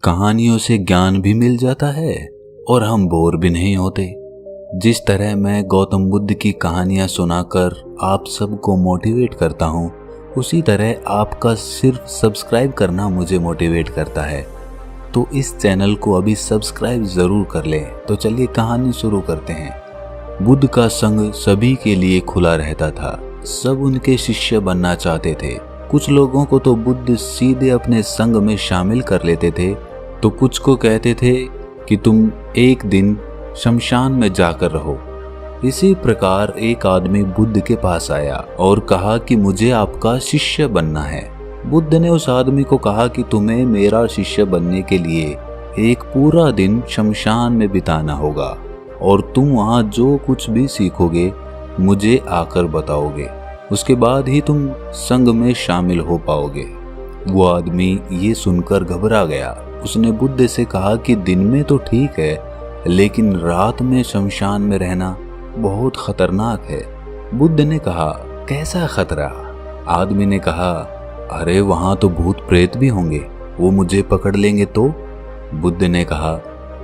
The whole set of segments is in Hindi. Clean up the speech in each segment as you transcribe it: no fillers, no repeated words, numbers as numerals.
कहानियों से ज्ञान भी मिल जाता है और हम बोर भी नहीं होते। जिस तरह मैं गौतम बुद्ध की कहानियां सुनाकर आप सबको मोटिवेट करता हूं, उसी तरह आपका सिर्फ सब्सक्राइब करना मुझे मोटिवेट करता है। तो इस चैनल को अभी सब्सक्राइब जरूर कर लें। तो चलिए कहानी शुरू करते हैं। बुद्ध का संग सभी के लिए खुला रहता था। सब उनके शिष्य बनना चाहते थे। कुछ लोगों को तो बुद्ध सीधे अपने संग में शामिल कर लेते थे, तो कुछ को कहते थे कि तुम एक दिन शमशान में जाकर रहो। इसी प्रकार एक आदमी बुद्ध के पास आया और कहा कि मुझे आपका शिष्य बनना है। बुद्ध ने उस आदमी को कहा कि तुम्हें मेरा शिष्य बनने के लिए एक पूरा दिन शमशान में बिताना होगा और तुम वहाँ जो कुछ भी सीखोगे मुझे आकर बताओगे। उसके बाद ही तुम संग में शामिल हो पाओगे। वो आदमी ये सुनकर घबरा गया। उसने बुद्ध से कहा कि दिन में तो ठीक है, लेकिन रात में शमशान में रहना बहुत खतरनाक है। बुद्ध ने कहा, कैसा खतरा? आदमी ने कहा, अरे वहां तो भूत प्रेत भी होंगे, वो मुझे पकड़ लेंगे तो? बुद्ध ने कहा,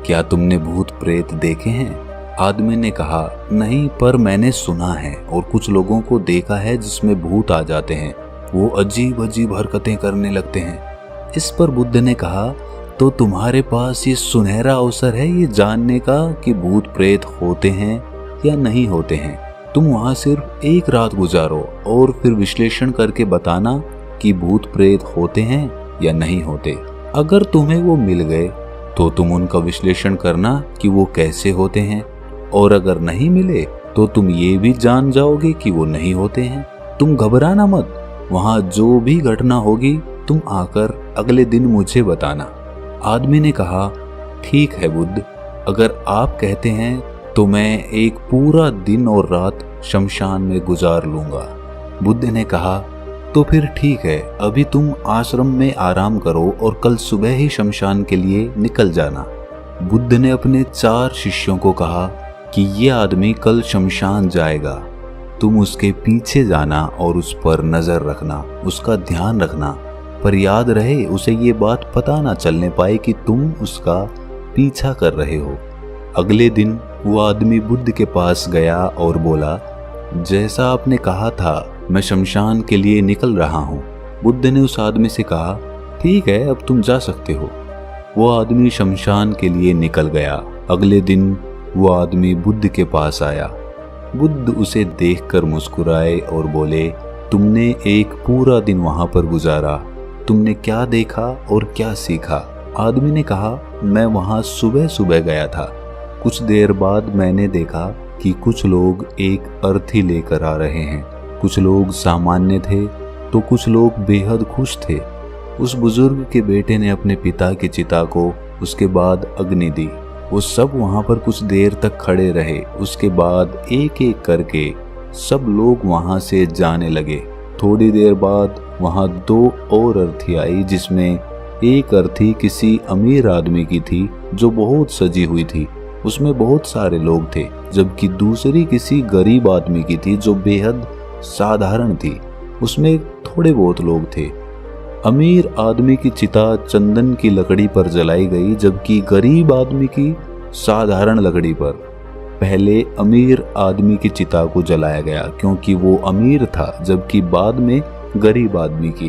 क्या तुमने भूत प्रेत देखे हैं? आदमी ने कहा, नहीं, पर मैंने सुना है और कुछ लोगों को देखा है जिसमें भूत आ जाते हैं, वो अजीब अजीब हरकतें करने लगते हैं। इस पर बुद्ध ने कहा, तो तुम्हारे पास ये सुनहरा अवसर है ये जानने का कि भूत प्रेत होते हैं या नहीं होते हैं। तुम वहां सिर्फ एक रात गुजारो और फिर विश्लेषण करके बताना कि भूत प्रेत होते हैं या नहीं होते। अगर तुम्हें वो मिल गए तो तुम उनका विश्लेषण करना कि वो कैसे होते हैं, और अगर नहीं मिले तो तुम ये भी जान जाओगे कि वो नहीं होते हैं। तुम घबराना मत, वहां जो भी घटना होगी तुम आकर अगले दिन मुझे बताना। आदमी ने कहा, ठीक है बुद्ध, अगर आप कहते हैं तो मैं एक पूरा दिन और रात शमशान में गुजार लूंगा। बुद्ध ने कहा, तो फिर ठीक है, अभी तुम आश्रम में आराम करो और कल सुबह ही शमशान के लिए निकल जाना। बुद्ध ने अपने 4 शिष्यों को कहा कि ये आदमी कल शमशान जाएगा, तुम उसके पीछे जाना और उस पर नजर रखना, उसका ध्यान रखना, पर याद रहे उसे ये बात पता ना चलने पाए कि तुम उसका पीछा कर रहे हो। अगले दिन वो आदमी बुद्ध के पास गया और बोला, जैसा आपने कहा था मैं शमशान के लिए निकल रहा हूँ। बुद्ध ने उस आदमी से कहा, ठीक है, अब तुम जा सकते हो। वो आदमी शमशान के लिए निकल गया। अगले दिन वो आदमी बुद्ध के पास आया। बुद्ध उसे देखकर मुस्कुराए और बोले, तुमने एक पूरा दिन वहां पर गुजारा, तुमने क्या देखा और क्या सीखा? आदमी ने कहा, मैं वहां सुबह सुबह गया था। कुछ देर बाद मैंने देखा कि कुछ लोग एक अर्थी लेकर आ रहे हैं। कुछ लोग सामान्य थे तो कुछ लोग बेहद खुश थे। उस बुजुर्ग के बेटे ने अपने पिता की चिता को उसके बाद अग्नि दी। वो सब वहां पर कुछ देर तक खड़े रहे। उसके बाद एक एक करके सब लोग वहां से जाने लगे। थोड़ी देर बाद वहां 2 और अर्थी आई, जिसमें एक अर्थी किसी अमीर आदमी की थी जो बहुत सजी हुई थी, उसमें बहुत सारे लोग थे, जबकि दूसरी किसी गरीब आदमी की थी जो बेहद साधारण थी, उसमें थोड़े बहुत लोग थे। अमीर आदमी की चिता चंदन की लकड़ी पर जलाई गई, जबकि गरीब आदमी की साधारण लकड़ी पर। पहले अमीर आदमी की चिता को जलाया गया क्योंकि वो अमीर था, जबकि बाद में गरीब आदमी की।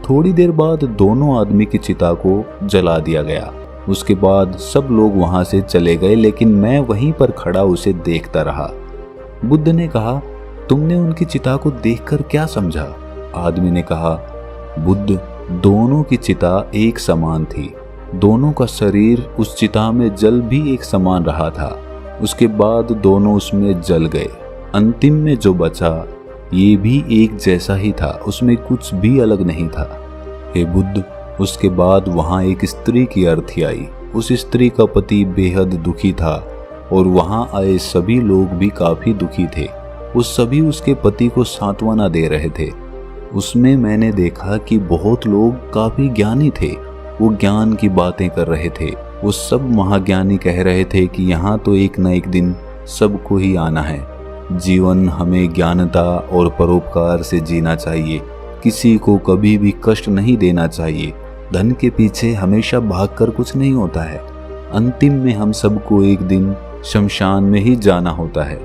थोड़ी देर बाद दोनों आदमी की चिता को जला दिया गया। उसके बाद सब लोग वहां से चले गए, लेकिन मैं वहीं पर खड़ा उसे देखता रहा। बुद्ध ने कहा, तुमने उनकी चिता को देखकर क्या समझा? आदमी ने कहा, बुद्ध, दोनों की चिता एक समान थी। दोनों का शरीर उस चिता में जल भी एक समान रहा था। उसके बाद दोनों उसमें जल गए। अंतिम में जो बचा ये भी एक जैसा ही था, उसमें कुछ भी अलग नहीं था। हे बुद्ध, उसके बाद वहां एक स्त्री की अर्थी आई। उस स्त्री का पति बेहद दुखी था और वहां आए सभी लोग भी काफी दुखी थे। वो सभी उसके पति को सांत्वना दे रहे थे। उसमें मैंने देखा कि बहुत लोग काफी ज्ञानी थे। वो ज्ञान की बातें कर रहे थे। वो सब महाज्ञानी कह रहे थे कि यहाँ तो एक न एक दिन सबको ही आना है। जीवन हमें ज्ञानता और परोपकार से जीना चाहिए। किसी को कभी भी कष्ट नहीं देना चाहिए। धन के पीछे हमेशा भागकर कुछ नहीं होता है। अंतिम में हम सबको एक दिन शमशान में ही जाना होता है।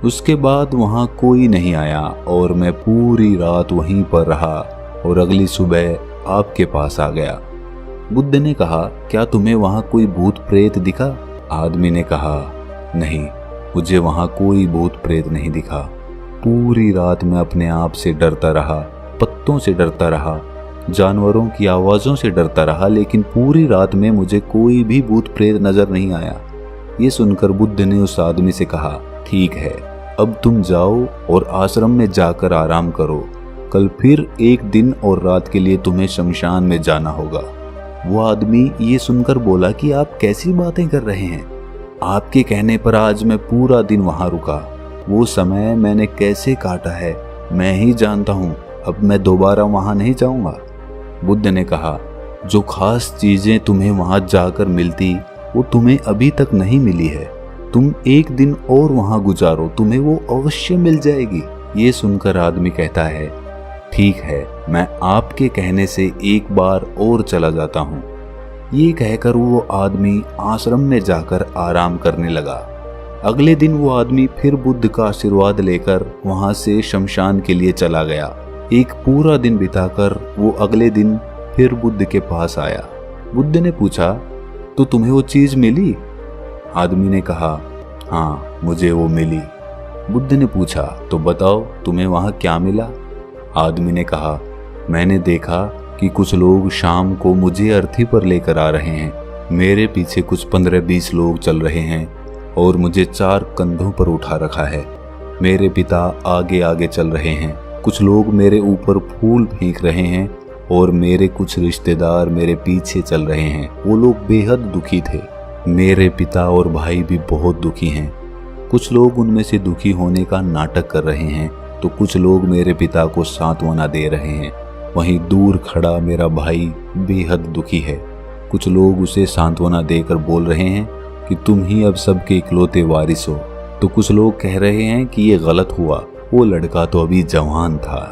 उसके बाद वहाँ कोई नहीं आया और मैं पूरी रात वहीं पर रहा और अगली सुबह आपके पास आ गया। बुद्ध ने कहा, क्या तुम्हें वहाँ कोई भूत प्रेत दिखा? आदमी ने कहा, नहीं, मुझे वहाँ कोई भूत प्रेत नहीं दिखा। पूरी रात मैं अपने आप से डरता रहा, पत्तों से डरता रहा, जानवरों की आवाज़ों से डरता रहा, लेकिन पूरी रात में मुझे कोई भी भूत प्रेत नजर नहीं आया। ये सुनकर बुद्ध ने उस आदमी से कहा, ठीक है, अब तुम जाओ और आश्रम में जाकर आराम करो। कल फिर एक दिन और रात के लिए तुम्हें शमशान में जाना होगा। वो आदमी ये सुनकर बोला कि आप कैसी बातें कर रहे हैं? आपके कहने पर आज मैं पूरा दिन वहां रुका। वो समय मैंने कैसे काटा है मैं ही जानता हूँ। अब मैं दोबारा वहां नहीं जाऊंगा। बुद्ध ने कहा, जो खास चीजें तुम्हें वहां जाकर मिलती वो तुम्हें अभी तक नहीं मिली है। तुम एक दिन और वहां गुजारो, तुम्हें वो अवश्य मिल जाएगी। ये सुनकर आदमी कहता है, ठीक है, मैं आपके कहने से एक बार और चला जाता हूँ। ये कहकर वो आदमी आश्रम में जाकर आराम करने लगा। अगले दिन वो आदमी फिर बुद्ध का आशीर्वाद लेकर वहां से शमशान के लिए चला गया। एक पूरा दिन बिताकर वो अगले दिन फिर बुद्ध के पास आया। बुद्ध ने पूछा, तो तुम्हें वो चीज मिली? आदमी ने कहा, हाँ, मुझे वो मिली। बुद्ध ने पूछा, तो बताओ तुम्हें वहां क्या मिला? आदमी ने कहा, मैंने देखा कि कुछ लोग शाम को मुझे अर्थी पर लेकर आ रहे हैं। मेरे पीछे कुछ 15-20 लोग चल रहे हैं और मुझे 4 कंधों पर उठा रखा है। मेरे पिता आगे आगे चल रहे हैं। कुछ लोग मेरे ऊपर फूल फेंक रहे हैं और मेरे कुछ रिश्तेदार मेरे पीछे चल रहे हैं। वो लोग बेहद दुखी थे। मेरे पिता और भाई भी बहुत दुखी हैं। कुछ लोग उनमें से दुखी होने का नाटक कर रहे हैं तो कुछ लोग मेरे पिता को सांत्वना दे रहे हैं। वहीं दूर खड़ा मेरा भाई बेहद दुखी है। कुछ लोग उसे सांत्वना देकर बोल रहे हैं कि तुम ही अब सबके इकलौते वारिस हो, तो कुछ लोग कह रहे हैं कि ये गलत हुआ। वो लड़का तो अभी जवान था,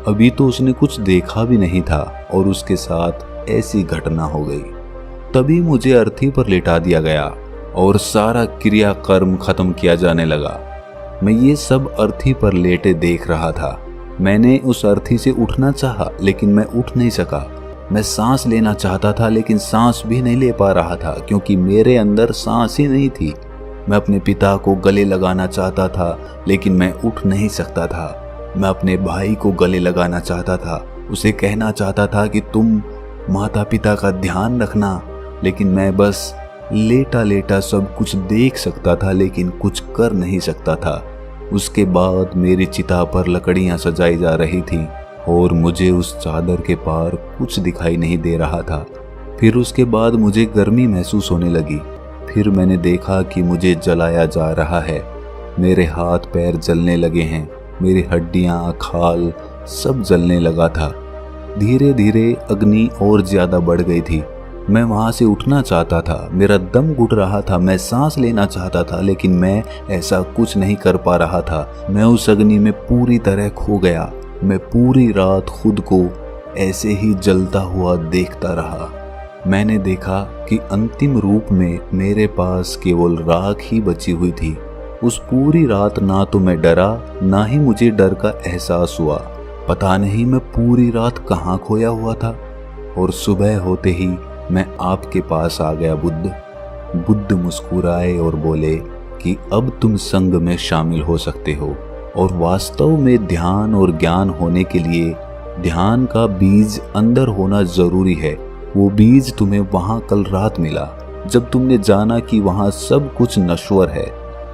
अभी तो उसने कुछ देखा भी नहीं था और उसके साथ ऐसी घटना हो गई। तभी मुझे अर्थी पर लिटा दिया गया और सारा क्रियाकर्म खत्म किया जाने लगा। मैं ये सब अर्थी पर लेटे देख रहा था। मैंने उस अर्थी से उठना चाहा लेकिन मैं उठ नहीं सका। मैं सांस लेना चाहता था लेकिन सांस भी नहीं ले पा रहा था क्योंकि मेरे अंदर सांस ही नहीं थी। मैं अपने पिता को गले लगाना चाहता था लेकिन मैं उठ नहीं सकता था। मैं अपने भाई को गले लगाना चाहता था, उसे कहना चाहता था कि तुम माता पिता का ध्यान रखना, लेकिन मैं बस लेटा लेटा सब कुछ देख सकता था लेकिन कुछ कर नहीं सकता था। उसके बाद मेरी चिता पर लकड़ियां सजाई जा रही थीं और मुझे उस चादर के पार कुछ दिखाई नहीं दे रहा था। फिर उसके बाद मुझे गर्मी महसूस होने लगी। फिर मैंने देखा कि मुझे जलाया जा रहा है। मेरे हाथ पैर जलने लगे हैं, मेरी हड्डियां, खाल सब जलने लगा था। धीरे धीरे अग्नि और ज्यादा बढ़ गई थी। मैं वहां से उठना चाहता था, मेरा दम घुट रहा था, मैं सांस लेना चाहता था लेकिन मैं ऐसा कुछ नहीं कर पा रहा था। मैं उस अग्नि में पूरी तरह खो गया। मैं पूरी रात खुद को ऐसे ही जलता हुआ देखता रहा। मैंने देखा कि अंतिम रूप में मेरे पास केवल राख ही बची हुई थी। उस पूरी रात ना तो मैं डरा ना ही मुझे डर का एहसास हुआ। पता नहीं मैं पूरी रात कहाँ खोया हुआ था। और सुबह होते ही मैं आपके पास आ गया बुद्ध मुस्कुराए और बोले कि अब तुम संग में शामिल हो सकते हो और वास्तव में ध्यान और ज्ञान होने के लिए ध्यान का बीज अंदर होना जरूरी है। वो बीज तुम्हें वहां कल रात मिला जब तुमने जाना कि वहां सब कुछ नश्वर है।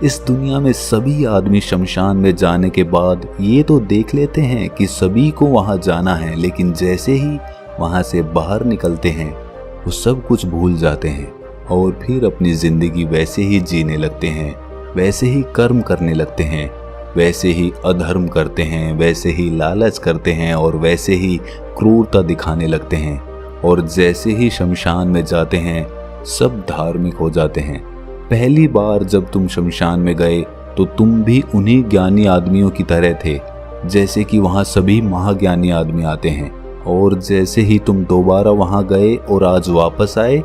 इस दुनिया में सभी आदमी शमशान में जाने के बाद ये तो देख लेते हैं कि सभी को वहां जाना है, लेकिन जैसे ही वहां से बाहर निकलते हैं वो सब कुछ भूल जाते हैं और फिर अपनी जिंदगी वैसे ही जीने लगते हैं, वैसे ही कर्म करने लगते हैं, वैसे ही अधर्म करते हैं, वैसे ही लालच करते हैं और वैसे ही क्रूरता दिखाने लगते हैं। और जैसे ही शमशान में जाते हैं सब धार्मिक हो जाते हैं। पहली बार जब तुम शमशान में गए तो तुम भी उन्हीं ज्ञानी आदमियों की तरह थे, जैसे कि वहाँ सभी महाज्ञानी आदमी आते हैं और जैसे ही तुम दोबारा वहां गए और आज वापस आए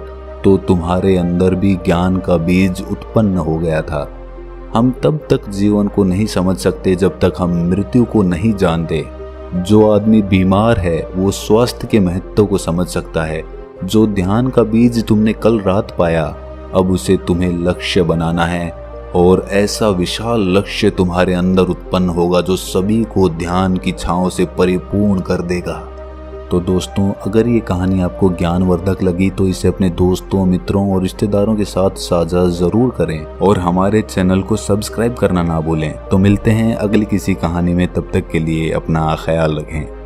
तो तुम्हारे अंदर भी ज्ञान का बीज उत्पन्न हो गया था। हम तब तक जीवन को नहीं समझ सकते जब तक हम मृत्यु को नहीं जानते। जो आदमी बीमार है वो स्वास्थ्य के महत्व को समझ सकता है। जो ध्यान का बीज तुमने कल रात पाया, अब उसे तुम्हें लक्ष्य बनाना है और ऐसा विशाल लक्ष्य तुम्हारे अंदर उत्पन्न होगा जो सभी को ध्यान की छांव से परिपूर्ण कर देगा। तो दोस्तों, अगर ये कहानी आपको ज्ञानवर्धक लगी तो इसे अपने दोस्तों, मित्रों और रिश्तेदारों के साथ साझा जरूर करें और हमारे चैनल को सब्सक्राइब करना ना भूलें। तो मिलते हैं अगली किसी कहानी में, तब तक के लिए अपना ख्याल रखें।